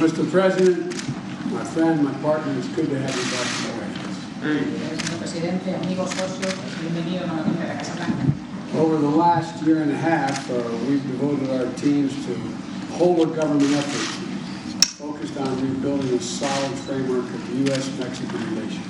Mr. President, my friend, my partner, it's good to have you back in the White House. Señor presidente, amigos, socios, bienvenido nuevamente a la Casa Blanca. Over the last year and a half, we've devoted our teams to whole of government efforts focused on rebuilding a solid framework of U.S.-Mexican relations.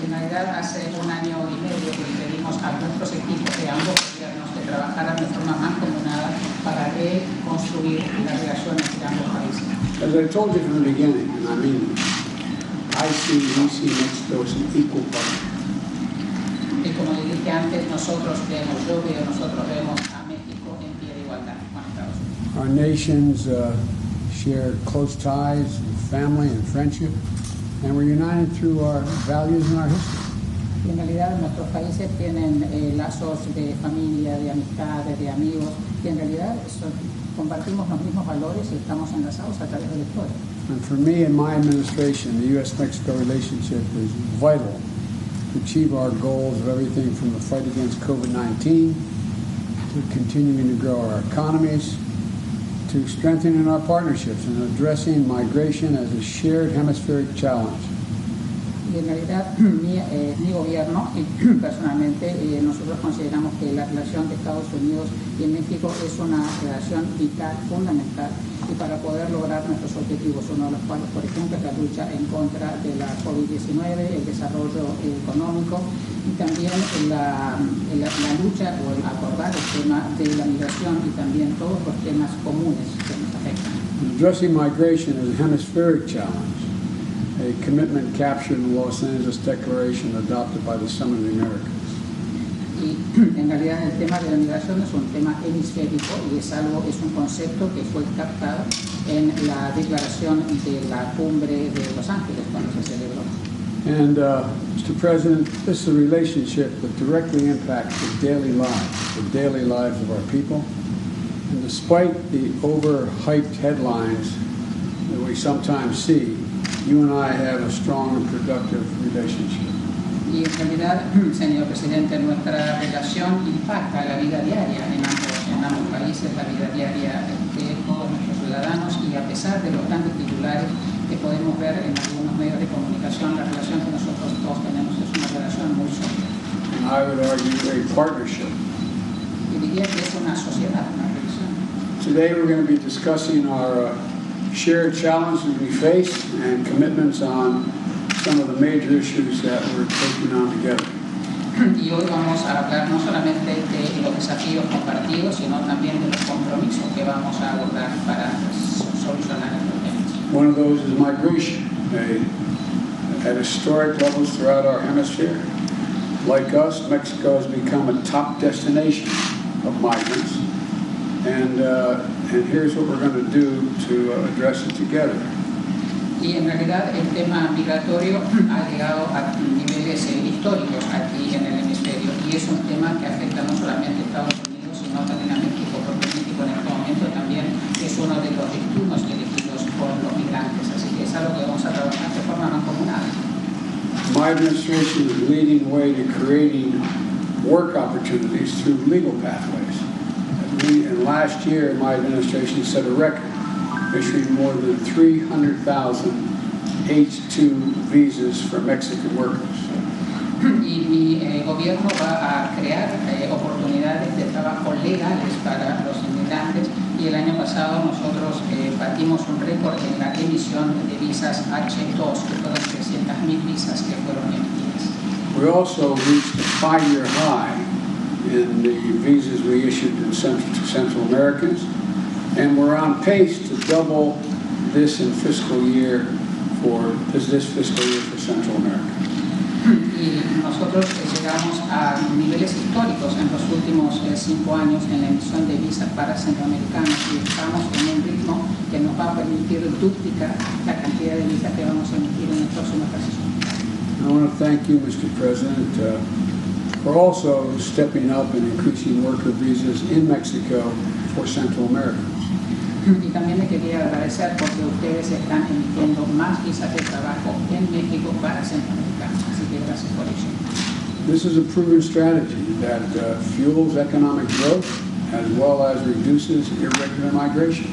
En realidad, hace un año y medio que le pedimos a nuestros equipos de ambos gobiernos que trabajaran de forma mancomunada para reconstruir las relaciones de ambos países. As I told you from the beginning, and I mean, we see Mexico as an equal partner. Y como le dije antes, nosotros vemos a México en pie de igualdad con Estados Unidos. Our nations share close ties of family and friendship, and we're united through our values and our history. Y en realidad nuestros países tienen lazos de familia, de amistades, de amigos, y en realidad compartimos los mismos valores y estamos enlazados a través de la historia. And for me and my administration, the U.S.-Mexico relationship is vital to achieve our goals of everything from the fight against COVID-19 to continuing to grow our economies, to strengthening our partnerships and addressing migration as a shared hemispheric challenge. Y en realidad mi gobierno y personalmente nosotros consideramos que la relación de Estados Unidos y México es una relación vital, fundamental, y para poder lograr nuestros objetivos, uno de los cuales, por ejemplo, es la lucha en contra de la COVID-19, el desarrollo económico y también la lucha o el acordar el tema de la migración y también todos los temas comunes que nos afectan. Addressing migration is a hemispheric challenge, a commitment captured in the Los Angeles Declaration adopted by the Summit of the Americas. Y en realidad el tema de la migración es un tema hemisférico y es un concepto que fue captado en la declaración de la cumbre de Los Ángeles cuando se celebró. And Mr. President, this is a relationship that directly impacts the daily lives of our people. And despite the overhyped headlines that we sometimes see, you and I have a strong and productive relationship. Y en realidad, señor presidente, nuestra relación impacta la vida diaria en ambos países, la vida diaria de todos nuestros ciudadanos, y a pesar de los grandes titulares que podemos ver en algunos medios de comunicación, la relación que nosotros todos tenemos es una relación muy sólida. And I would argue a partnership. Y diría que es una sociedad, una relación. Today we're going to be discussing our shared challenges we face and commitments on some of the major issues that we're taking on together. Y hoy vamos a hablar no solamente de los desafíos compartidos, sino también de los compromisos que vamos a abordar para solucionar estos temas. One of those is migration, at historic levels throughout our hemisphere. Like us, Mexico has become a top destination of migrants, and here's what we're going to do to address it together. Y en realidad el tema migratorio ha llegado a niveles históricos aquí en el hemisferio, y es un tema que afecta no solamente a Estados Unidos, sino también a México, porque México en este momento también es uno de los destinos elegidos por los migrantes, así que es algo que vamos a trabajar de forma mancomunada. My administration is leading the way to creating work opportunities through legal pathways. And last year, my administration set a record, issuing more than 300,000 H-2 visas for Mexican workers. Y mi gobierno va a crear oportunidades de trabajo legales para los inmigrantes, y el año pasado nosotros batimos un récord en la emisión de visas H-2, que fueron 300,000 visas que fueron emitidas. We also reached a 5-year high in the visas we issued to Central Americans, and we're on pace to double this in fiscal year for this fiscal year for Central America. Y nosotros llegamos a niveles históricos en los últimos 5 años en la emisión de visas para centroamericanos, y estamos en un ritmo que nos va a permitir duplicar la cantidad de visas que vamos a emitir en el próximo ejercicio. I want to thank you, Mr. President, for also stepping up and increasing worker visas in Mexico for Central America. Y también le quería agradecer porque ustedes están emitiendo más visas de trabajo en México para centroamericanos, así que gracias por eso. This is a proven strategy that fuels economic growth as well as reduces irregular migration.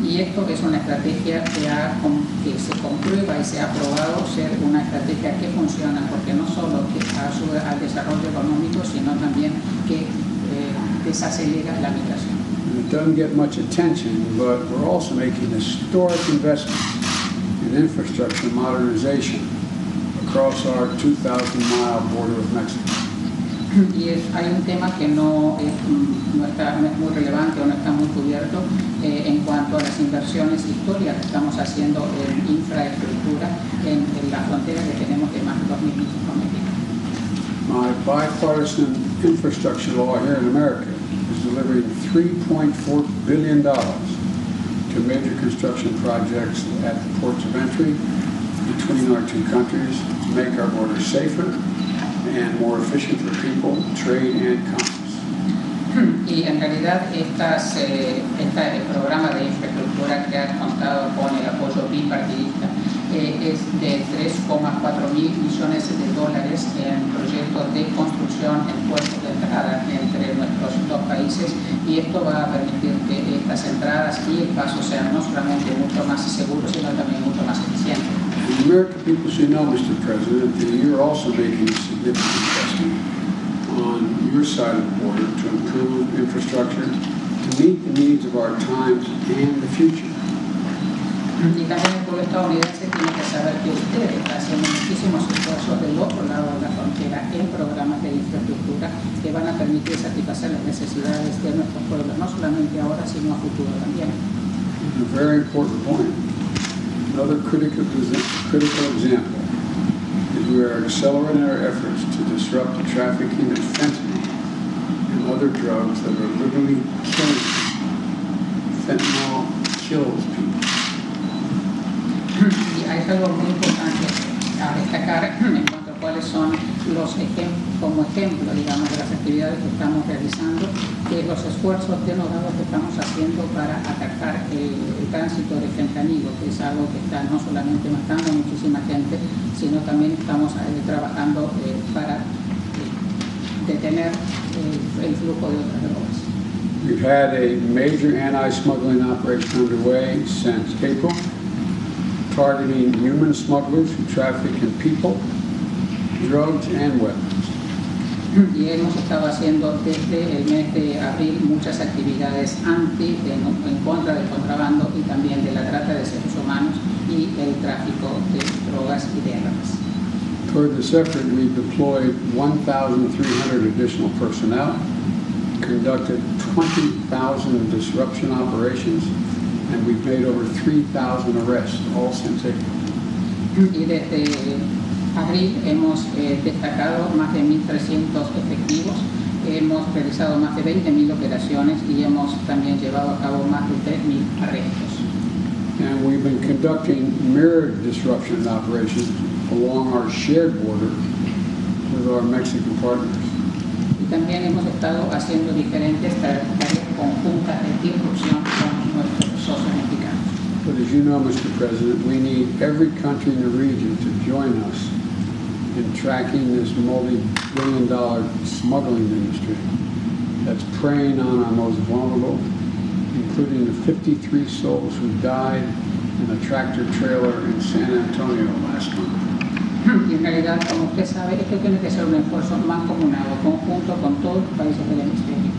Y esto es una estrategia que se comprueba y se ha probado ser una estrategia que funciona, porque no solo que ayuda al desarrollo económico, sino también que desacelera la migración. It doesn't get much attention, but we're also making historic investments in infrastructure modernization across our 2,000-mile border with Mexico. Y hay un tema que no es muy relevante o no está muy cubierto en cuanto a las inversiones históricas que estamos haciendo en infraestructura en la frontera que tenemos de más de 2.000 millas con México. My bipartisan infrastructure law here in America is delivering $3.4 billion to major construction projects at the ports of entry between our two countries to make our borders safer and more efficient for people, trade, and commerce. Y en realidad este programa de infraestructura que ha contado con el apoyo bipartidista es de 3,4 mil millones de dólares en proyectos de construcción en puertos de entrada entre nuestros dos países, y esto va a permitir que estas entradas y el paso sean no solamente mucho más seguros, sino también mucho más eficientes. The American people should know, Mr. President, that you're also making a significant investment on your side of the border to improve infrastructure to meet the needs of our times and the future. Y también el pueblo estadounidense tiene que saber que usted está haciendo muchísimos esfuerzos del otro lado de la frontera en programas de infraestructura que van a permitir satisfacer las necesidades de nuestros pueblos, no solamente ahora, sino a futuro también. A very important point. Another critical example is we are accelerating our efforts to disrupt the trafficking of fentanyl and other drugs that are literally killing people. Fentanyl kills people. Y hay algo muy importante a destacar en cuanto a cuáles son los como ejemplo, digamos, de las actividades que estamos realizando, que los esfuerzos denodados que estamos haciendo para atacar el tránsito de fentanilo, que es algo que está no solamente matando a muchísima gente, sino también estamos trabajando para detener el flujo de otras drogas. We've had a major anti-smuggling operation underway since April, targeting human smugglers who traffic in people, drugs, and weapons. Y hemos estado haciendo desde el mes de abril muchas actividades en contra del contrabando y también de la trata de seres humanos y el tráfico de drogas y de armas. Toward this effort, we've deployed 1,300 additional personnel, conducted 20,000 disruption operations, and we've made over 3,000 arrests, all since April. Y desde abril hemos destacado más de 1.300 efectivos, hemos realizado más de 20.000 operaciones y hemos también llevado a cabo más de 3.000 arrestos. And we've been conducting mirrored disruption operations along our shared border with our Mexican partners. Y también hemos estado haciendo diferentes tareas conjuntas de disrupción con nuestros socios mexicanos. But as you know, Mr. President, we need every country in the region to join us in tracking this multi-billion-dollar smuggling industry that's preying on our most vulnerable, including the 53 souls who died in a tractor trailer in San Antonio last month. Y en realidad, como usted sabe, esto tiene que ser un esfuerzo mancomunado, conjunto con todos los países del hemisferio.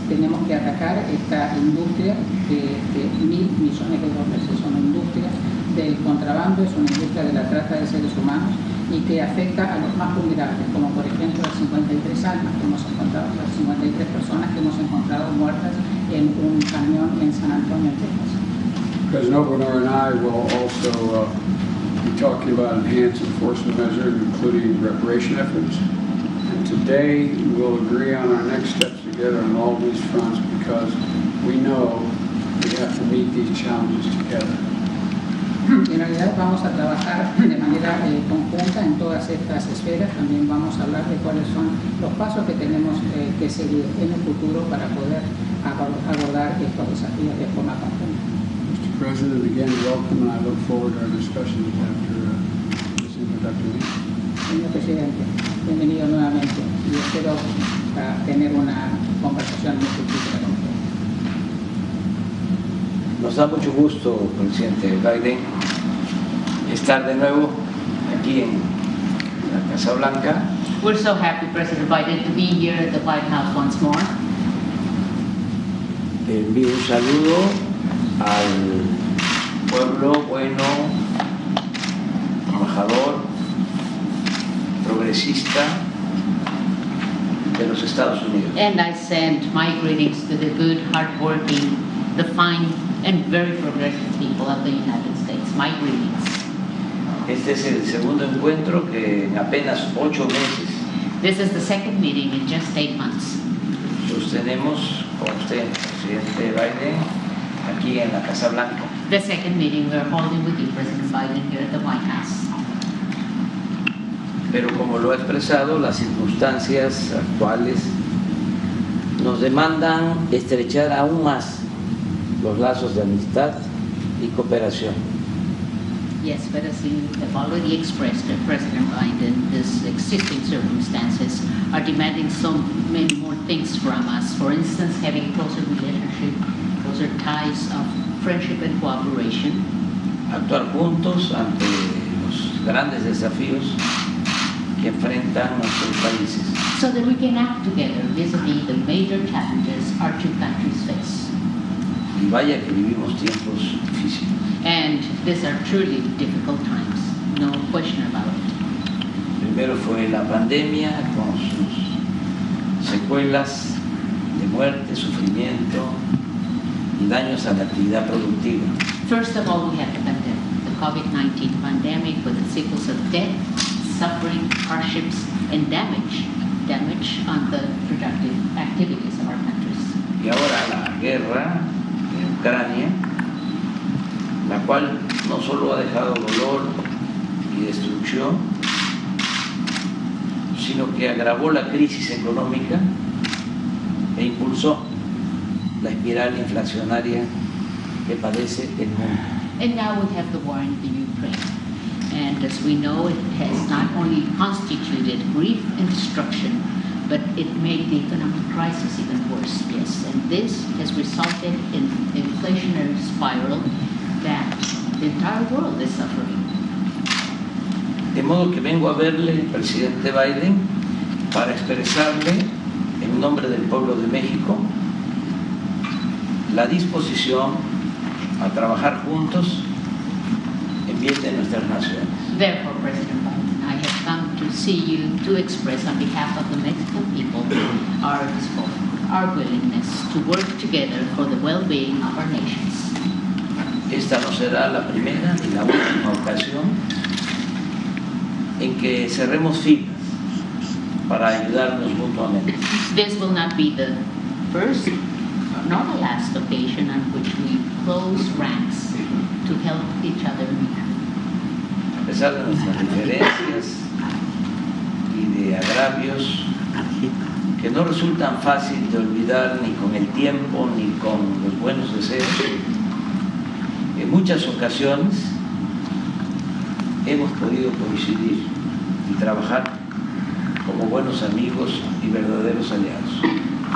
Tenemos que atacar esta industria de $1.000 millones. Es una industria del contrabando, es una industria de la trata de seres humanos y que afecta a los más vulnerables, como por ejemplo las 53 almas que hemos encontrado, las 53 personas que hemos encontrado muertas en un camión en San Antonio, Texas. President Obrador and I will also be talking about enhanced enforcement measures, including reparation efforts. And today we'll agree on our next steps together on all these fronts because we know we have to meet these challenges together. En realidad vamos a trabajar de manera conjunta en todas estas esferas. También vamos a hablar de cuáles son los pasos que tenemos que seguir en el futuro para poder abordar estos desafíos de forma conjunta. Mr. President, again, welcome, and I look forward to our discussions after this introductory meeting. Señor Presidente, bienvenido nuevamente y espero tener una conversación muy fructífera con usted. Nos da mucho gusto, presidente Biden, estar de nuevo aquí en la Casa Blanca. We're so happy, President Biden, to be here at the White House once more. Te envío un saludo al pueblo bueno, trabajador, progresista de los Estados Unidos. And I send my greetings to the good, hardworking, the fine, and very progressive people of the United States. My greetings. Este es el segundo encuentro que en apenas 8 meses This is the second meeting in just 8 months. sostenemos con usted, presidente Biden, aquí en la Casa Blanca. The second meeting we are holding with you, President Biden, here at the White House. Pero como lo ha expresado, las circunstancias actuales nos demandan estrechar aún más los lazos de amistad y cooperación. Yes, but as you have already expressed, President Biden, these existing circumstances are demanding so many more things from us. For instance, having closer relationship, closer ties of friendship and cooperation. Actuar juntos ante los grandes desafíos que enfrentan nuestros países. So that we can act together vis-a-vis the major challenges our two countries face. Y vaya que vivimos tiempos difíciles. And these are truly difficult times, no question about it. Primero fue la pandemia con sus secuelas de muerte, sufrimiento y daños a la actividad productiva. First of all, we had the COVID-19 pandemic with its sequels of death, suffering, hardships, and damage on the productive activities of our countries. Y ahora la guerra en Ucrania, la cual no solo ha dejado dolor y destrucción, sino que agravó la crisis económica e impulsó la espiral inflacionaria que padece el mundo. And now we have the war in the Ukraine. And as we know, it has not only constituted grief and destruction, but it made the economic crisis even worse, yes. And this has resulted in an inflationary spiral that the entire world is suffering. De modo que vengo a verle, presidente Biden, para expresarle en nombre del pueblo de México la disposición a trabajar juntos en bien de nuestras naciones. Therefore, President Biden, I have come to see you to express on behalf of the Mexican people our willingness to work together for the well-being of our nations. Esta no será la primera ni la última ocasión en que cerremos filas para ayudarnos mutuamente. This will not be the first nor the last occasion on which we close ranks to help each other. A pesar de nuestras diferencias y de agravios que no resultan fácil de olvidar ni con el tiempo ni con los buenos deseos, en muchas ocasiones hemos podido coincidir y trabajar como buenos amigos y verdaderos aliados.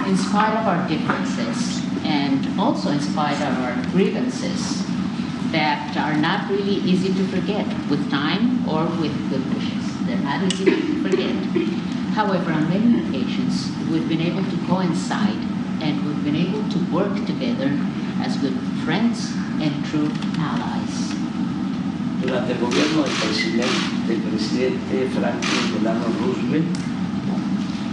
In spite of our differences and also in spite of our grievances that are not really easy to forget with time or with good wishes. They're not easy to forget. However, on many occasions, we've been able to coincide and we've been able to work together as good friends and true allies. Durante el gobierno del presidente Franklin Delano Roosevelt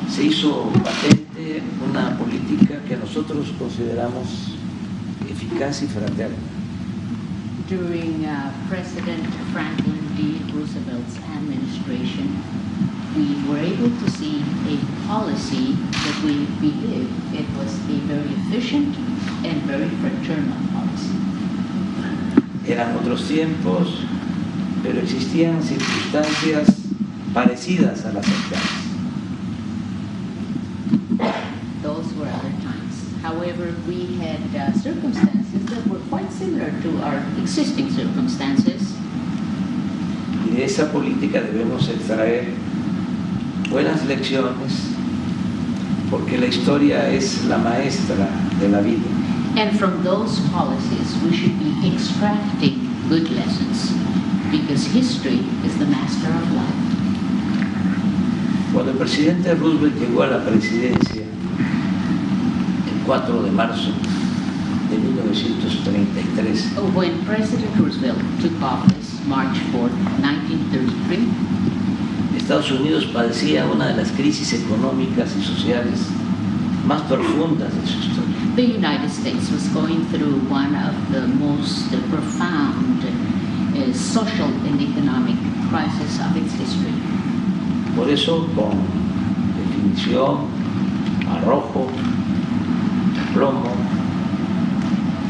se hizo patente una política que nosotros consideramos eficaz y fraterna. During President Franklin D. Roosevelt's administration, we were able to see a policy that we believe it was a very efficient and very fraternal policy. Eran otros tiempos, pero existían circunstancias parecidas a las actuales. Those were other times. However, we had circumstances that were quite similar to our existing circumstances. Y de esa política debemos extraer buenas lecciones, porque la historia es la maestra de la vida. And from those policies, we should be extracting good lessons, because history is the master of life. Cuando el presidente Roosevelt llegó a la presidencia el 4 de marzo de 1933, When President Roosevelt took office March 4, 1933, Estados Unidos padecía una de las crisis económicas y sociales más profundas de su historia. the United States was going through one of the most profound social and economic crises of its history. Por eso, con definición, arrojo, plomo,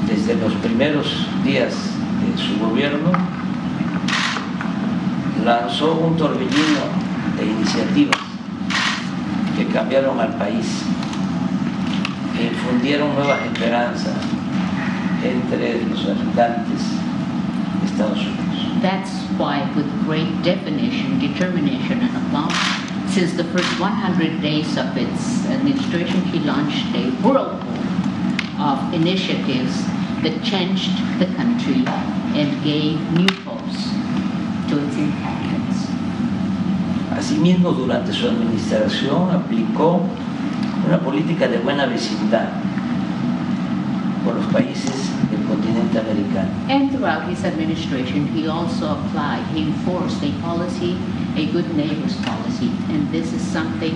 desde los primeros días de su gobierno, lanzó un torbellino de iniciativas que cambiaron al país e infundieron nuevas esperanzas entre los habitantes de Estados Unidos. That's why, with great definition, determination, and aplomb, since the first 100 days of its administration, he launched a whirlpool of initiatives that changed the country and gave new hopes to its inhabitants. Asimismo, durante su administración aplicó una política de buena vecindad con los países del continente americano. And throughout his administration, he also enforced a policy, a good neighbors policy, and this is something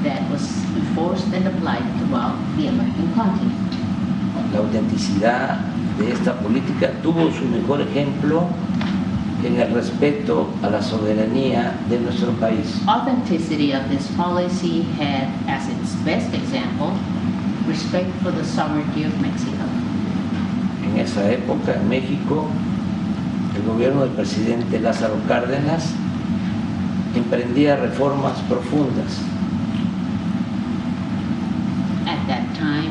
that was enforced and applied throughout the American continent. La autenticidad de esta política tuvo su mejor ejemplo en el respeto a la soberanía de nuestro país. Authenticity of this policy had as its best example respect for the sovereignty of Mexico. En esa época, en México, el gobierno del presidente Lázaro Cárdenas emprendía reformas profundas. At that time,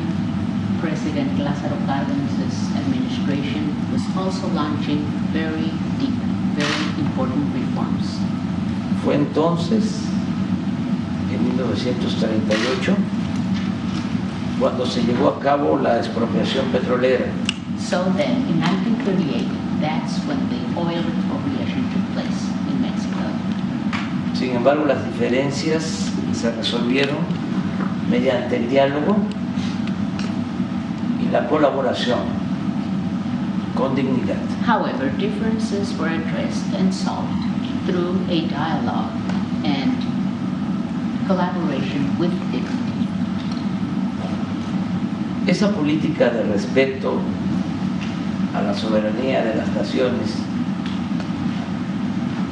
President Lázaro Cárdenas' administration was also launching very deep, very important reforms. Fue entonces, en 1938, cuando se llevó a cabo la expropiación petrolera. So then, in 1938, that's when the oil expropriation took place in Mexico. Sin embargo, las diferencias se resolvieron mediante el diálogo y la colaboración con dignidad. However, differences were addressed and solved through a dialogue and collaboration with dignity. Esa política de respeto a la soberanía de las naciones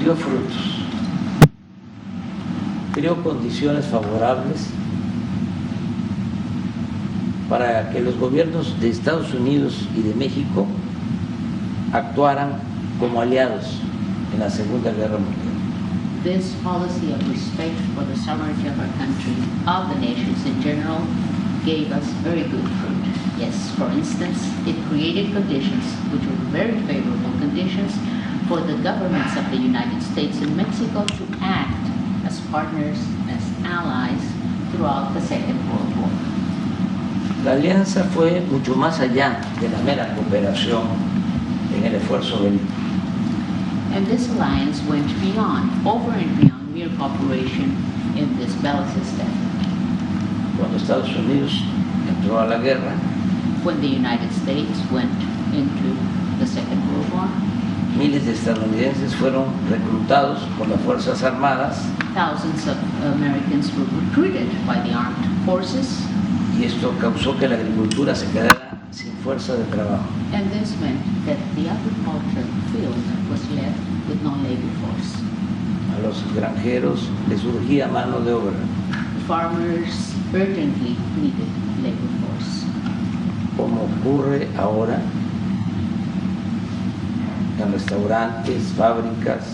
dio frutos, creó condiciones favorables para que los gobiernos de Estados Unidos y de México actuaran como aliados en la Segunda Guerra Mundial. This policy of respect for the sovereignty of our country, of the nations in general, gave us very good fruit. Yes, for instance, it created conditions which were very favorable conditions for the governments of the United States and Mexico to act as partners, as allies throughout the Second World War. La alianza fue mucho más allá de la mera cooperación en el esfuerzo bélico. And this alliance went beyond, over and beyond mere cooperation in this bellicist effort. Cuando Estados Unidos entró a la guerra, When the United States went into the Second World War, miles de estadounidenses fueron reclutados por las Fuerzas Armadas thousands of Americans were recruited by the armed forces, y esto causó que la agricultura se quedara sin fuerza de trabajo. and this meant that the agricultural field was left with no labor force. A los granjeros les surgía mano de obra. Farmers urgently needed labor force. Como ocurre ahora en restaurantes, fábricas,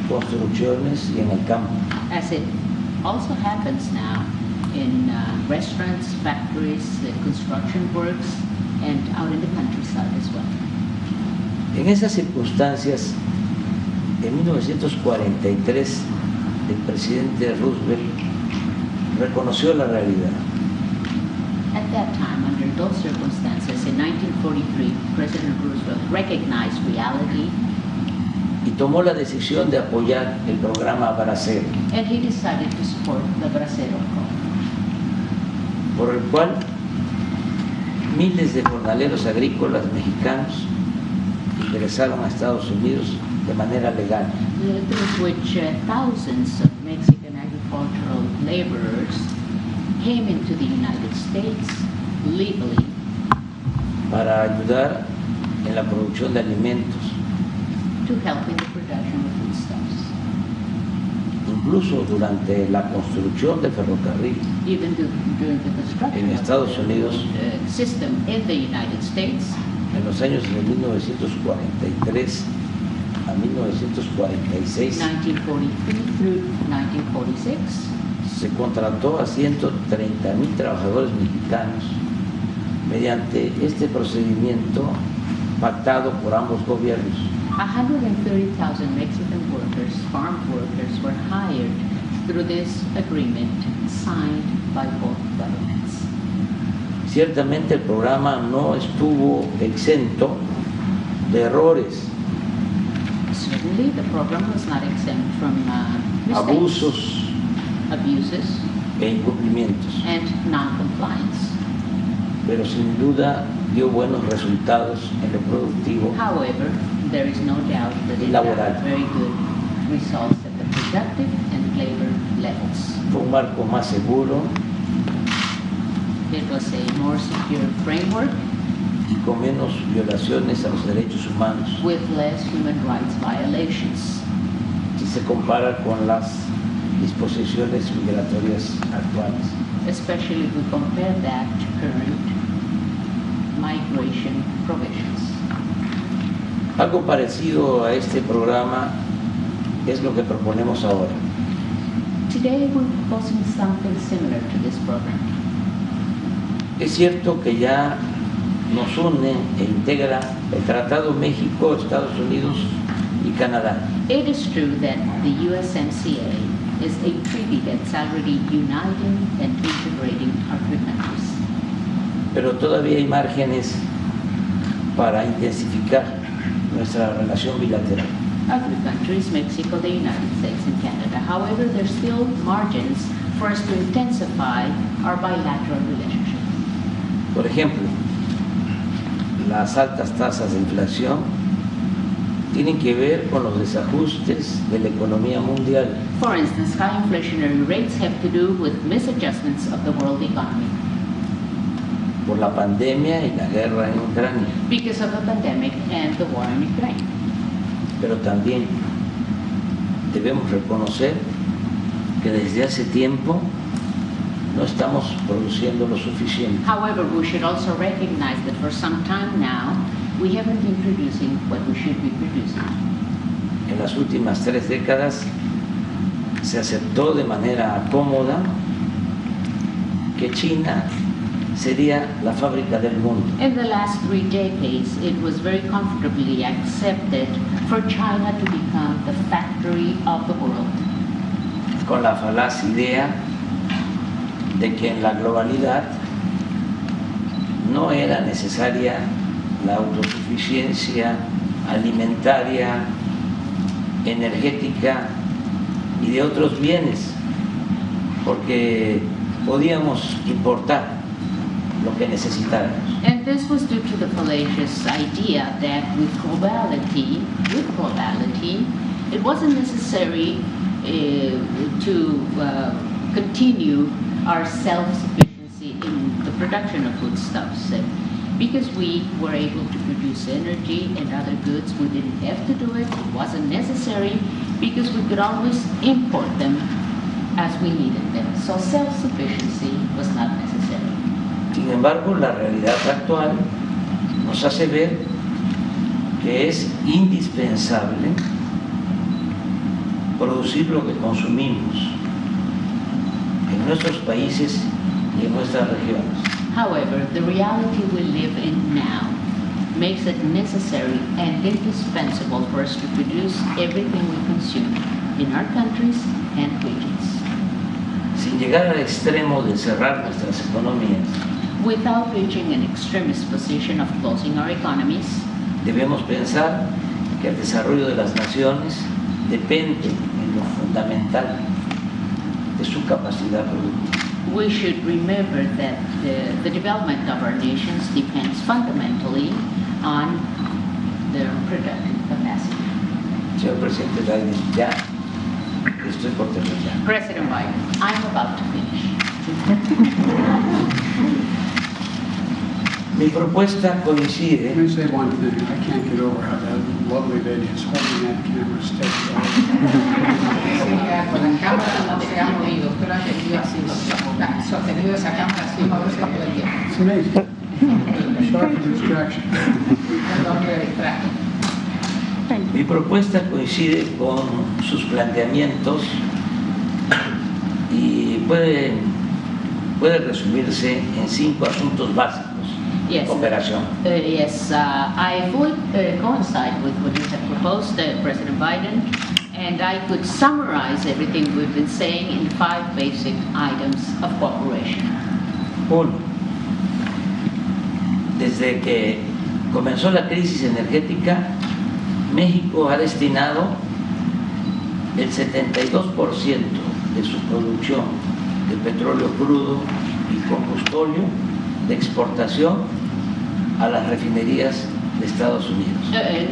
construcciones y en el campo. As it also happens now in restaurants, factories, construction works, and out in the countryside as well. En esas circunstancias, en 1943, el presidente Roosevelt reconoció la realidad At that time, under those circumstances, in 1943, President Roosevelt recognized reality y tomó la decisión de apoyar el programa Bracero, and he decided to support the Bracero program, por el cual miles de jornaleros agrícolas mexicanos ingresaron a Estados Unidos de manera legal. through which thousands of Mexican agricultural laborers came into the United States legally para ayudar en la producción de alimentos, to help in the production of foodstuffs. incluso durante la construcción del ferrocarril Even during the construction en of Estados Unidos the system in the United States, en los años de 1943 a 1946 1943 through 1946, se contrató a 130,000 trabajadores mexicanos mediante este procedimiento pactado por ambos gobiernos. 130,000 Mexican workers, farm workers, were hired through this agreement signed by both governments. Ciertamente el programa no estuvo exento de errores, Certainly, the program was not exempt from mistakes, abusos abuses, e incumplimientos, and non-compliance. pero sin duda dio buenos resultados en lo productivo However, there is no doubt that it Laboral. had very good results at the productive and labor levels. fue un marco más seguro It was a more secure framework y con menos violaciones a los derechos humanos with less human rights violations, si se compara con las disposiciones migratorias actuales. especially if we compare that to current migration provisions. Algo parecido a este programa es lo que proponemos ahora. Today we're proposing something similar to this program. Es cierto que ya nos une e integra el Tratado México, Estados Unidos y Canadá, It is true that the USMCA is a treaty that's already uniting and integrating our two countries. pero todavía hay márgenes para intensificar nuestra relación bilateral. Our two countries, Mexico, the United States, and Canada. However, there's still margins for us to intensify our bilateral relationship. Por ejemplo, las altas tasas de inflación tienen que ver con los desajustes de la economía mundial, For instance, high inflationary rates have to do with misadjustments of the world economy por la pandemia y la guerra en Ucrania, because of the pandemic and the war in Ukraine. pero también debemos reconocer que desde hace tiempo no estamos produciendo lo suficiente. However, we should also recognize that for some time now, we haven't been producing what we should be producing. En las últimas 3 décadas se aceptó de manera cómoda que China sería la fábrica del mundo. In the last 3 decades, it was very comfortably accepted for China to become the factory of the world, Con la falaz idea de que en la globalidad no era necesaria la autosuficiencia alimentaria, energética y de otros bienes, porque podíamos importar lo que necesitáramos. And this was due to the fallacious idea that with globality, it wasn't necessary to continue our self-sufficiency in the production of foodstuffs. Because we were able to produce energy and other goods, we didn't have to do it. It wasn't necessary because we could always import them as we needed them. So self-sufficiency was not necessary. Sin embargo, la realidad actual nos hace ver que es indispensable producir lo que consumimos en nuestros países y en nuestras regiones. However, the reality we live in now makes it necessary and indispensable for us to produce everything we consume in our countries and regions, Sin llegar al extremo de cerrar nuestras economías, without reaching an extremist position of closing our economies. Debemos pensar que el desarrollo de las naciones depende en lo fundamental de su capacidad productiva. We should remember that the development of our nations depends fundamentally on their productive capacity. Señor presidente Biden, ya estoy por terminar. President Biden, I'm about to finish. Mi propuesta coincide. Let me say one thing. I can't get over how that lovely lady is holding that camera steady. Con la cámara no se ha movido, pero ha tenido así, sostenido esa cámara así, moverse todo el tiempo. It's amazing. Sharp distraction. Perdón que me distraje. Mi propuesta coincide con sus planteamientos y puede resumirse en 5 asuntos básicos. Yes. Cooperación. Yes, I fully coincide with what you have proposed, President Biden, and I could summarize everything we've been saying in 5 basic items of cooperation. 1. Desde que comenzó la crisis energética, México ha destinado el 72% de su producción de petróleo crudo y combustible de exportación a las refinerías de Estados Unidos.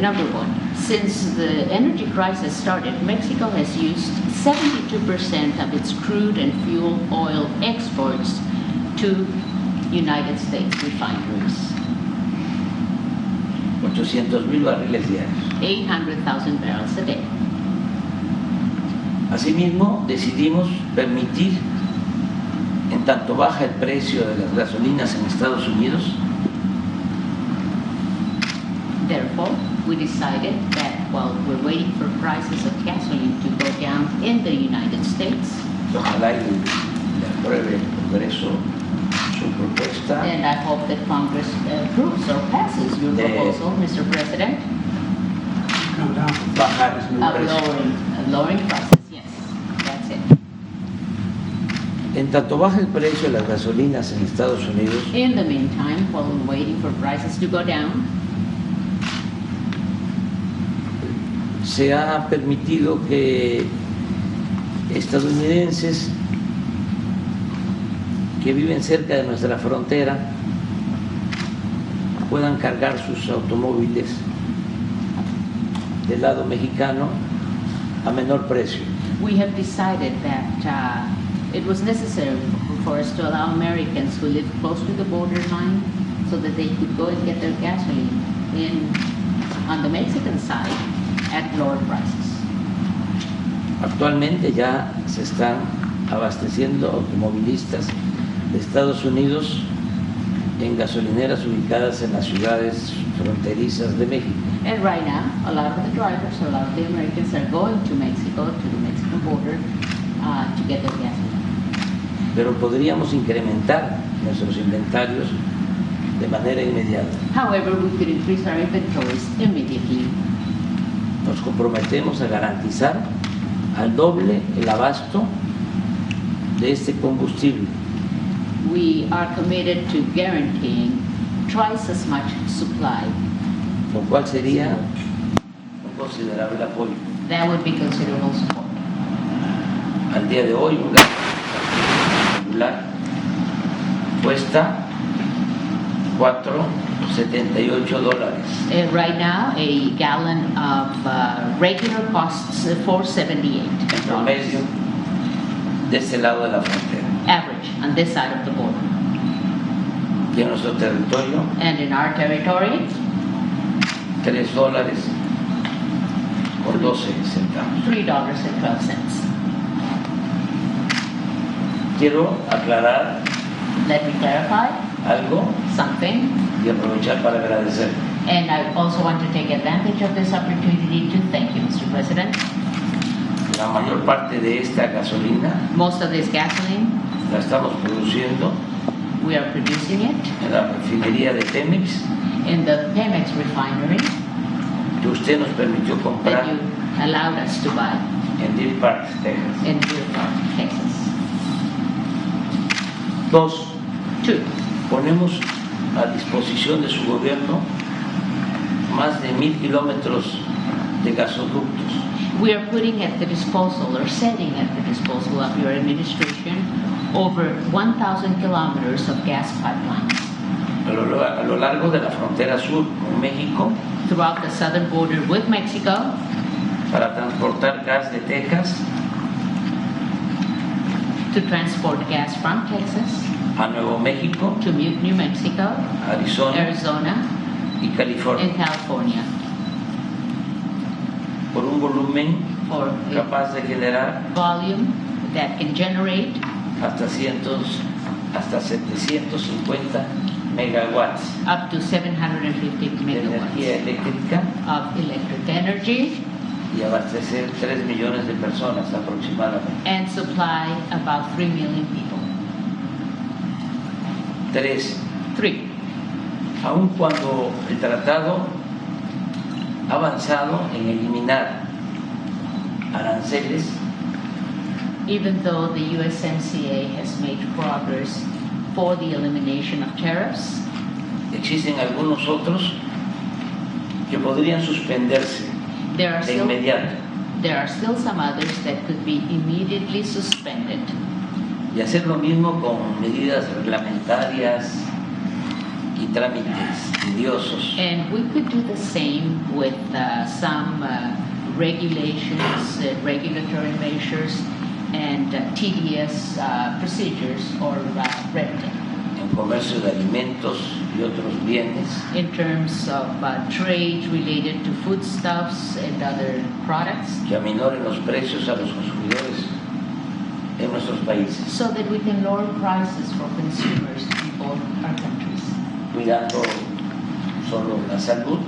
Number 1, since the energy crisis started, Mexico has used 72% of its crude and fuel oil exports to United States refineries. 800,000 barriles diarios. 800,000 barrels a day. Asimismo, decidimos permitir, en tanto baja el precio de las gasolinas en Estados Unidos, Therefore, we decided that while we're waiting for prices of gasoline to go down in the United States, ojalá y le apruebe el Congreso su propuesta and I hope that Congress approves or passes your proposal, Mr. President, Come down. bajar el of precio. lowering prices. Yes, that's it. En tanto baja el precio de las gasolinas en Estados Unidos, In the meantime, while we're waiting for prices to go down, se ha permitido que estadounidenses que viven cerca de nuestra frontera puedan cargar sus automóviles del lado mexicano a menor precio. we have decided that it was necessary for us to allow Americans who live close to the borderline so that they could go and get their gasoline on the Mexican side at lower prices. Actualmente ya se están abasteciendo automovilistas de Estados Unidos en gasolineras ubicadas en las ciudades fronterizas de México. And right now, a lot of the drivers, a lot of the Americans are going to Mexico, to the Mexican border, to get their gasoline. Pero podríamos incrementar nuestros inventarios de manera inmediata. However, we could increase our inventories immediately. Nos comprometemos a garantizar al doble el abasto de este combustible, We are committed to guaranteeing twice as much supply. lo cual sería un considerable apoyo. That would be considerable support. Al día de hoy, un gas regular cuesta $4.78. Right now, a gallon of regular costs $4.78. En promedio de este lado de la frontera. Average on this side of the border. Y en nuestro territorio, And in our territory, $3.12. $3.12. Quiero aclarar Let me clarify algo something. y aprovechar para agradecer. And I also want to take advantage of this opportunity to thank you, Mr. President. La mayor parte de esta gasolina Most of this gasoline, la estamos produciendo we are producing it en la refinería de Pemex, in the Pemex refinery que usted nos permitió that comprar you allowed us to buy en Deer Park, Texas. in Deer Park, Texas. 2. 2. ponemos a disposición de su gobierno más de 1,000 kilómetros de gasoductos. We are putting at the disposal or setting at the disposal of your administration over 1,000 kilometers of gas pipelines A lo largo de la frontera sur con México throughout the southern border with Mexico para transportar gas de Texas to transport gas from Texas a Nuevo México, to New Mexico, Arizona Arizona, y California, and California por un volumen for a capaz de generar volume that can generate hasta 750 megawatts up to 750 de megawatts energía eléctrica of electric energy y abastecer 3 millones de personas aproximadamente. and supply about 3 million people. 3. 3. Aun cuando el tratado ha avanzado en eliminar aranceles, Even though the USMCA has made progress for the elimination of tariffs, existen algunos otros que podrían suspenderse there are de inmediato still some others that could be immediately suspended. y hacer lo mismo con medidas reglamentarias y trámites tediosos. And we could do the same with some regulations, regulatory measures, and tedious procedures or red tape. En comercio de alimentos y otros bienes, In terms of trade related to foodstuffs and other products, que aminoren los precios a los consumidores en nuestros países, so that we can lower prices for consumers in both our countries. cuidando solo la salud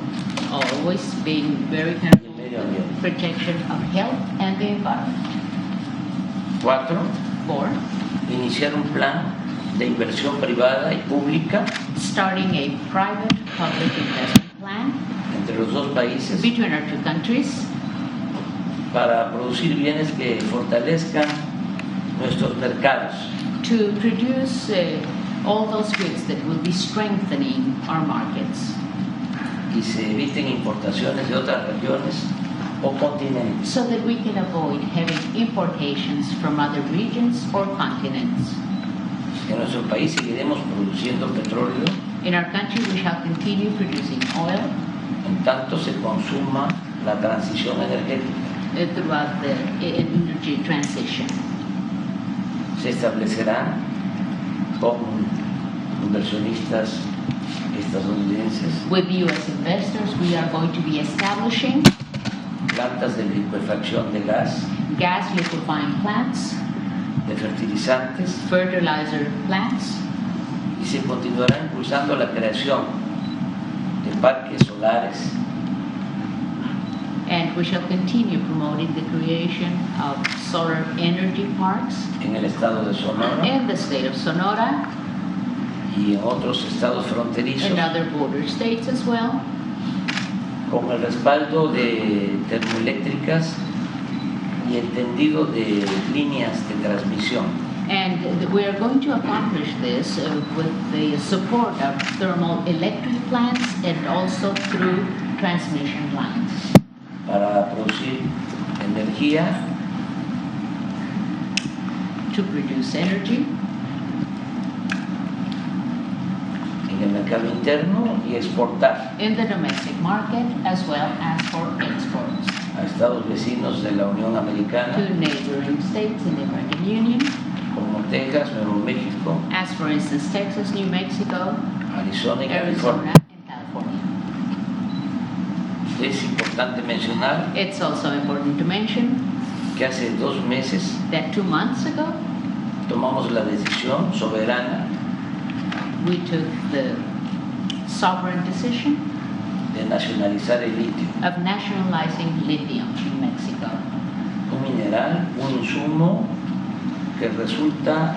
Always being very y el careful medio with ambiente. protection of health and the environment. 4. 4, Iniciar un plan de inversión privada y pública starting a private-public investment plan entre los dos países between our two countries para producir bienes que fortalezcan nuestros mercados to produce all those goods that will be strengthening our markets, y se eviten importaciones de otras regiones o continentes. so that we can avoid having importations from other regions or continents. En nuestro país seguiremos produciendo petróleo In our country, we shall continue producing oil en tanto se consuma la transición energética. throughout the energy transition. Se establecerán con inversionistas estadounidenses With U.S. investors, we are going to be establishing plantas de licuefacción de gas, gas liquefying plants, de fertilizantes, fertilizer plants, y se continuará impulsando la creación de parques solares and we shall continue promoting the creation of solar energy parks en el estado de Sonora in the state of Sonora y en otros estados fronterizos, and other border states as well, con el respaldo de termoeléctricas y el tendido de líneas de transmisión. and we are going to accomplish this with the support of thermal electric plants and also through transmission lines Para producir energía to produce energy en el mercado interno y exportar in the domestic market as well as for exports a estados vecinos de la Unión to Americana neighboring states in the American Union, como Texas, Nuevo México, as for instance Texas, New Mexico, Arizona y Arizona, California. and California. Es importante mencionar It's also important to mention que hace 2 meses that 2 months ago tomamos la decisión soberana we took the sovereign decision de nacionalizar el litio, of nationalizing lithium in Mexico, un mineral, un insumo que resulta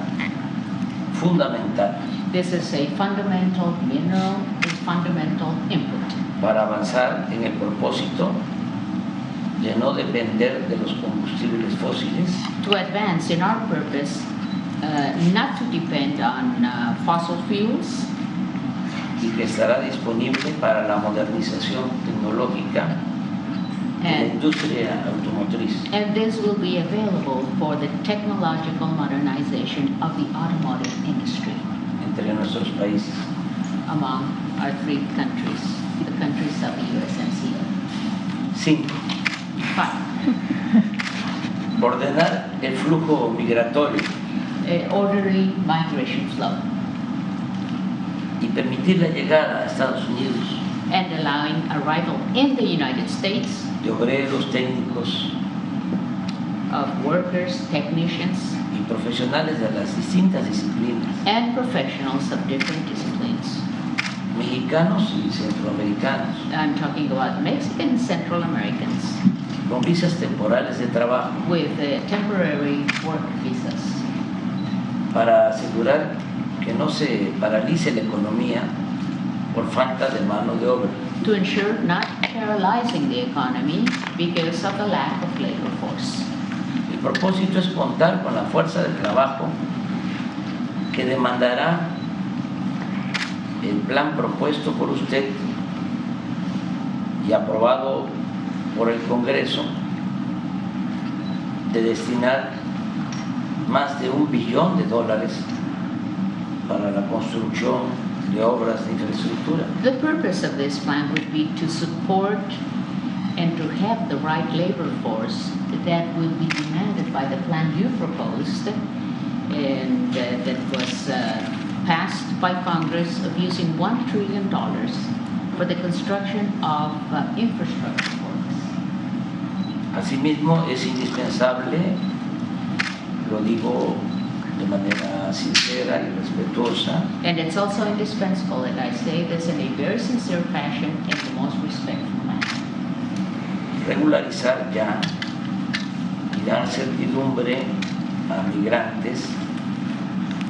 fundamental This is a fundamental mineral, a fundamental input para avanzar en el propósito de no depender de los combustibles fósiles to advance in our purpose, not to depend on fossil fuels y que estará disponible para la modernización tecnológica de la industria automotriz. And this will be available for the technological modernization of the automotive industry entre nuestros países. among our three countries, the countries of the USMCA. 5. 5. Ordenar el flujo migratorio Orderly migration flow y permitir la llegada a Estados Unidos and allowing arrival in the United States de obreros, técnicos of workers, technicians, y profesionales de las distintas disciplinas, and professionals of different disciplines. mexicanos y centroamericanos, I'm talking about Mexican and Central Americans con visas temporales de trabajo, with temporary work visas para asegurar que no se paralice la economía por falta de mano de obra. to ensure not paralyzing the economy because of the lack of labor force. El propósito es contar con la fuerza de trabajo que demandará el plan propuesto por usted y aprobado por el Congreso de destinar más de $1 billón para la construcción de obras de infraestructura. The purpose of this plan would be to support and to have the right labor force that will be demanded by the plan you proposed and that was passed by Congress of using $1 trillion for the construction of infrastructure works. Asimismo, es indispensable, lo digo de manera sincera y respetuosa, And it's also indispensable that I say this in a very sincere fashion in the most respectful manner. regularizar ya y dar certidumbre a migrantes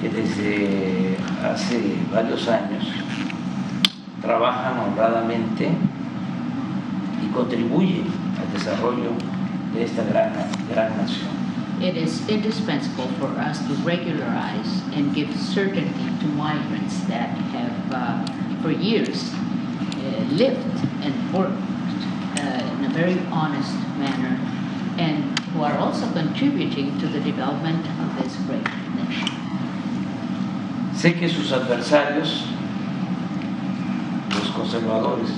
que desde hace varios años trabajan honradamente y contribuyen al desarrollo de esta gran nación. It is indispensable for us to regularize and give certainty to migrants that have for years lived and worked in a very honest manner and who are also contributing to the development of this great nation. Sé que sus adversarios, los conservadores,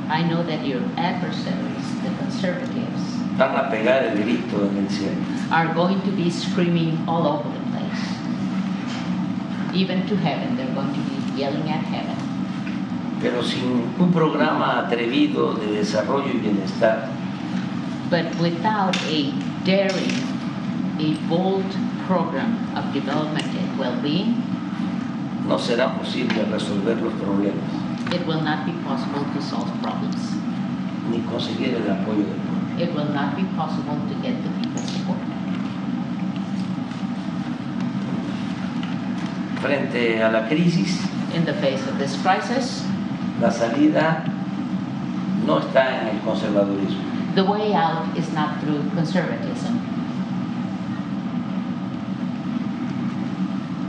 I know that your adversaries, the conservatives, van a pegar el grito en el cielo. are going to be screaming all over the place. Even to heaven, they're going to be yelling at heaven. Pero sin un programa atrevido de desarrollo y bienestar, But without a daring, a bold program of development and well-being, no será posible resolver los problemas it will not be possible to solve problems. ni conseguir el apoyo del pueblo. It will not be possible to get the people's support. Frente a la crisis, In the face of this crisis, la salida no está en el conservadurismo, the way out is not through conservatism,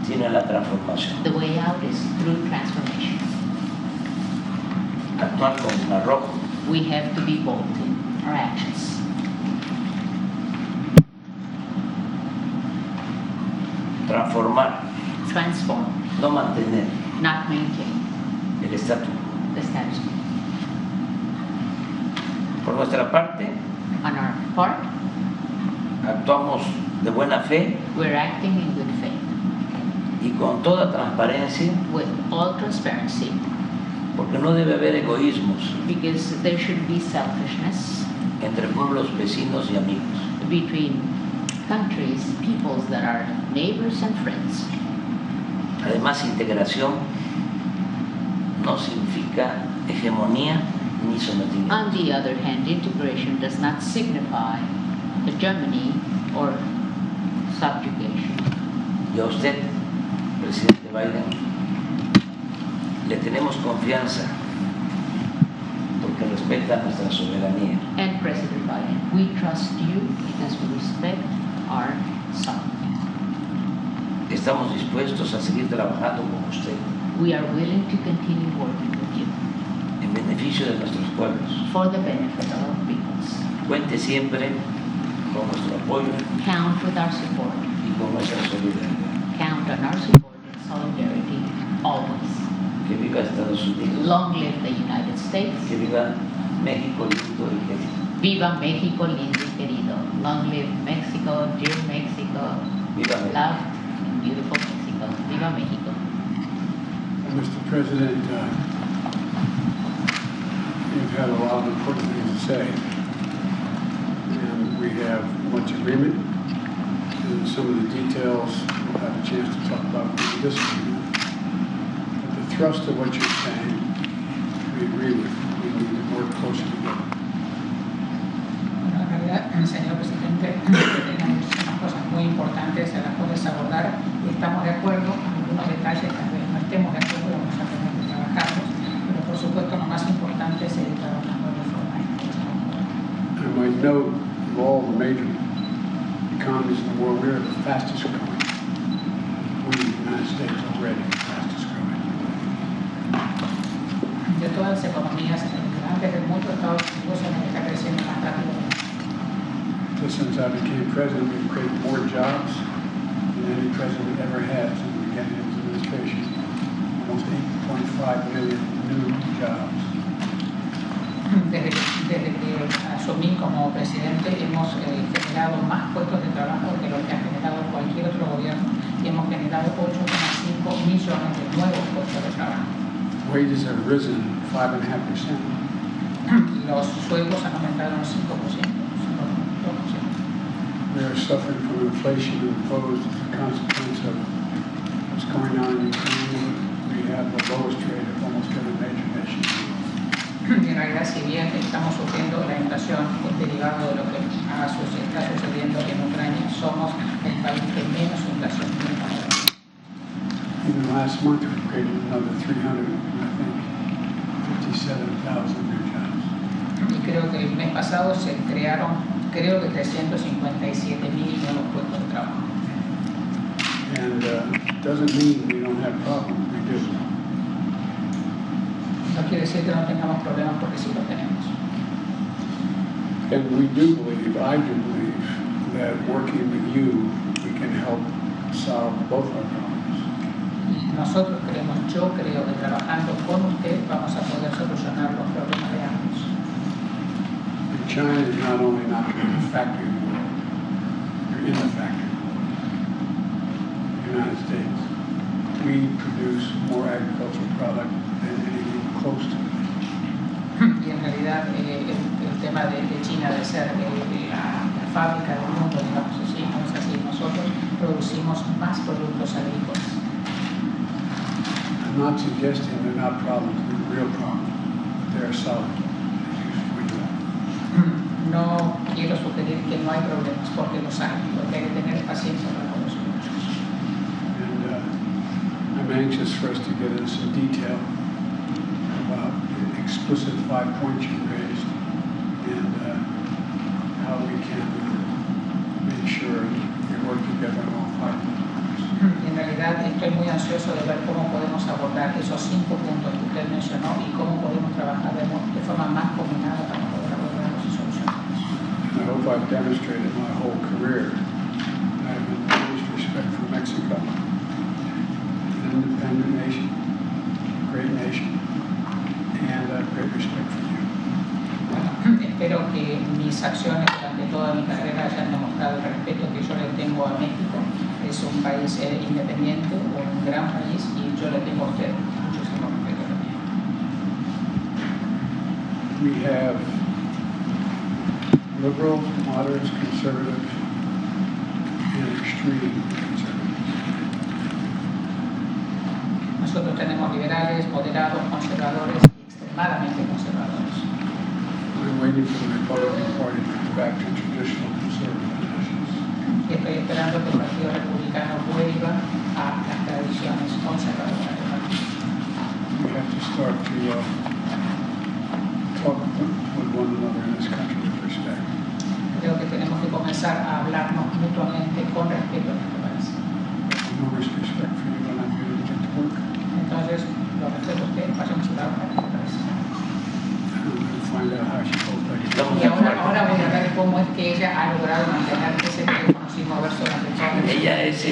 sino en la transformación. the way out is through transformation. Actuar con arrojo, We have to be bold in our actions. transformar, Transform, no mantener not maintain el status quo. the status quo. Por nuestra parte, On our part, actuamos de buena fe we're acting in good faith, y con toda transparencia, with all transparency, porque no debe haber egoísmos because there should be selfishness entre pueblos vecinos y amigos. between countries, peoples that are neighbors and friends. Además, integración no significa hegemonía ni sometimiento. On the other hand, integration does not signify hegemony or subjugation. Y a usted, presidente Biden, le tenemos confianza porque respeta nuestra soberanía. And President Biden, we trust you because we respect our sovereignty. Estamos dispuestos a seguir trabajando con usted we are willing to continue working with you en beneficio de nuestros pueblos. for the benefit of our peoples. Cuente siempre con nuestro apoyo Count with our support. y con nuestra solidaridad. Count on our support and solidarity always. Que viva Estados Unidos. Long live the United States. Que viva México lindo y querido. Viva México lindo y querido. Long live Mexico, dear Mexico. Viva México. Love and beautiful Mexico. Viva Mexico. Mr. President, you've had a lot of important things to say, and we have much agreement. And some of the details we'll have a chance to talk about in this agreement. But the thrust of what you're saying, we agree with. We need to work closer together. Bueno, en realidad, señor presidente, tenemos unas cosas muy importantes a las cuales abordar y estamos de acuerdo. Algunos detalles tal vez no estemos de acuerdo, vamos a tener que trabajarlos, pero por supuesto lo más importante es seguir trabajando de forma I might note of all the major economies in the world, we're the fastest growing. We, the United States, already the fastest growing. de todas las economías grandes del mundo. Estados Unidos es la que está creciendo más rápido. So since I became president, we've created more jobs than any president ever has in the beginning of his administration. Almost 8.5 million new jobs. Desde que asumí como presidente hemos generado más puestos de trabajo que lo que ha generado cualquier otro gobierno y hemos generado 8,5 millones de nuevos puestos de trabajo. Wages have risen 5.5%. Los sueldos han aumentado un 5%. We are suffering from inflation imposed as a consequence of what's going on in Ukraine. We have the lowest rate of almost every major nation. En realidad, si bien estamos sufriendo la inflación derivada de lo que está sucediendo en Ucrania, somos el país que menos inflación tiene. Even last month, we created another 357,000 new jobs. Y creo que el mes pasado se crearon, creo que 357,000 nuevos puestos de trabajo. And doesn't mean we don't have problems. We do. No quiere decir que no tengamos problemas porque sí los tenemos. And we do believe, I do believe, that working with you, we can help solve both our problems. Y nosotros creemos, yo creo que trabajando con usted vamos a poder solucionar los problemas de ambos. And China is not only not in the factory world, they're in the factory world. The United States, we produce more agricultural product than anything close to it. Y en realidad el tema de China de ser la fábrica del mundo, digamos así, no es así. Nosotros producimos más productos agrícolas. I'm not suggesting they're not problems, they're real problems. They're solved. No quiero sugerir que no hay problemas, porque los hay. Lo que hay que tener es paciencia para resolverlos. And I'm anxious for us to get into some detail about the explicit 5 points you raised and how we can make sure we work together on all 5 points. En realidad estoy muy ansioso de ver cómo podemos abordar esos 5 puntos que usted mencionó y cómo podemos trabajar de forma más combinada para poder abordarlos y solucionarlos. I hope I've demonstrated my whole career that I have the greatest respect for Mexico, an independent nation, a great nation, and a great respect for you. Espero que mis acciones durante toda mi carrera hayan demostrado el respeto que yo le tengo a México. Es un país independiente, un gran país, y yo le tengo a usted muchísimo respeto también. We have liberal, moderates, conservative, and extreme conservatives. Nosotros tenemos liberales, moderados, conservadores y extremadamente conservadores. I'm waiting for the Republican Party to go back to traditional conservative positions. Y estoy esperando que el Partido Republicano vuelva a las tradiciones conservadoras del país. We have to start to talk with one another in this country with respect. Creo que tenemos que comenzar a hablarnos mutuamente con respeto en este país. No respect for you when I'm going to get to work. Entonces, estamos Y de acuerdo. ahora voy a ver cómo es que ella ha logrado mantener ese teléfono sin moverse durante todo el Ella es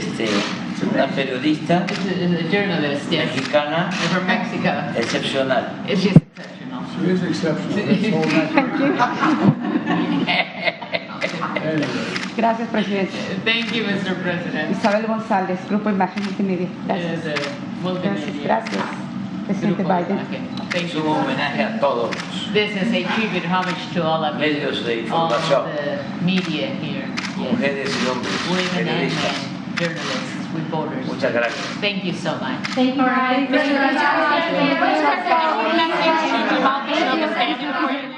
una periodista It's a journalist, yes, mexicana from Mexico. excepcional. She's exceptional. She is exceptional. Let's hold that. Anyway. Gracias, presidente. Thank you, Mr. President. Isabel González, Grupo Imagen Multimedia. Gracias. Gracias. Presidente Biden. Okay. Es Thank un you. homenaje a todos This is a tribute homage to all of you, medios de all información, the media here, yes, mujeres y hombres, women and periodistas. men, journalists, reporters. Muchas gracias. Thank you so much. Thank you. All right, Mr. President, standing for you.